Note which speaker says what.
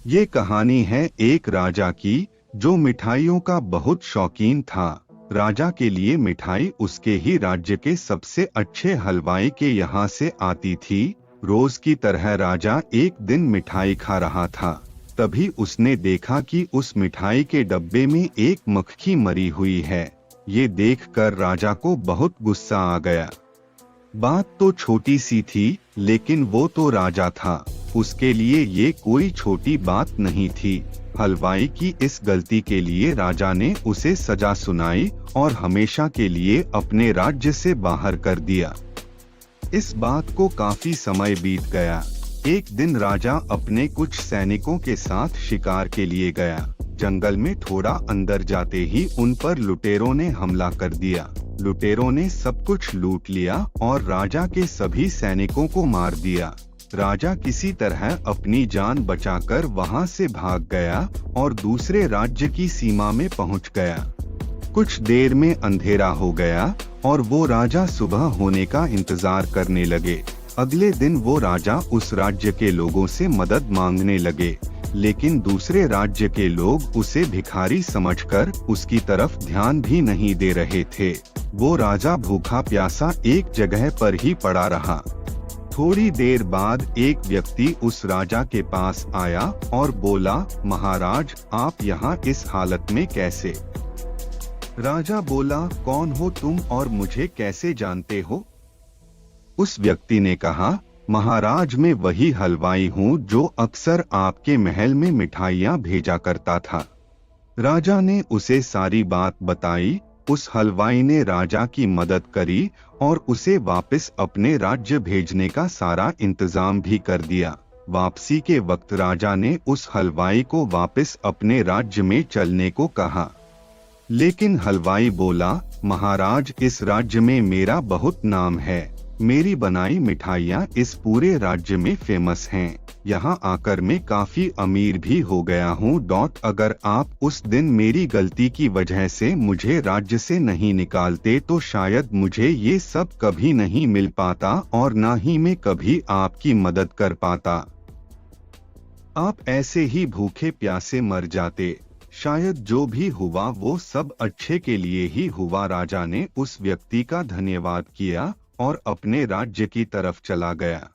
Speaker 1: ये कहानी है एक राजा की जो मिठाइयों का बहुत शौकीन था। राजा के लिए मिठाई उसके ही राज्य के सबसे अच्छे हलवाई के यहाँ से आती थी। रोज की तरह राजा एक दिन मिठाई खा रहा था। तभी उसने देखा कि उस मिठाई के डब्बे में एक मक्खी मरी हुई है। ये देखकर राजा को बहुत गुस्सा आ गया। बात तो छोटी सी थी, लेकिन वो तो राजा था। उसके लिए ये कोई छोटी बात नहीं थी। हलवाई की इस गलती के लिए राजा ने उसे सजा सुनाई और हमेशा के लिए अपने राज्य से बाहर कर दिया। इस बात को काफी समय बीत गया। एक दिन राजा अपने कुछ सैनिकों के साथ शिकार के लिए गया। जंगल में थोड़ा अंदर जाते ही उन पर लुटेरों ने हमला कर दिया। लुटेरों ने सब कुछ लूट लिया और राजा के सभी सैनिकों को मार दिया। राजा किसी तरह अपनी जान बचाकर वहां से भाग गया और दूसरे राज्य की सीमा में पहुंच गया। कुछ देर में अंधेरा हो गया और वो राजा सुबह होने का इंतजार करने लगे। अगले दिन वो राजा उस राज्य के लोगों से मदद मांगने लगे, लेकिन दूसरे राज्य के लोग उसे भिखारी समझकर उसकी तरफ ध्यान भी नहीं दे रहे थे। वो राजा भूखा प्यासा एक जगह पर ही पड़ा रहा। थोड़ी देर बाद एक व्यक्ति उस राजा के पास आया और बोला, महाराज, आप यहाँ इस हालत में कैसे? राजा बोला, कौन हो तुम और मुझे कैसे जानते हो? उस व्यक्ति ने कहा, महाराज, मैं वही हलवाई हूँ जो अक्सर आपके महल में मिठाइयाँ भेजा करता था। राजा ने उसे सारी बात बताई। उस हलवाई ने राजा की मदद करी और उसे वापस अपने राज्य भेजने का सारा इंतजाम भी कर दिया। वापसी के वक्त राजा ने उस हलवाई को वापस अपने राज्य में चलने को कहा, लेकिन हलवाई बोला, महाराज, इस राज्य में मेरा बहुत नाम है। मेरी बनाई मिठाइयाँ इस पूरे राज्य में फेमस हैं। यहाँ आकर मैं काफी अमीर भी हो गया हूँ। अगर आप उस दिन मेरी गलती की वजह से मुझे राज्य से नहीं निकालते तो शायद मुझे ये सब कभी नहीं मिल पाता और ना ही मैं कभी आपकी मदद कर पाता। आप ऐसे ही भूखे प्यासे मर जाते। शायद जो भी हुआ वो सब अच्छे के लिए ही हुआ। राजा ने उस व्यक्ति का धन्यवाद किया और अपने राज्य की तरफ चला गया।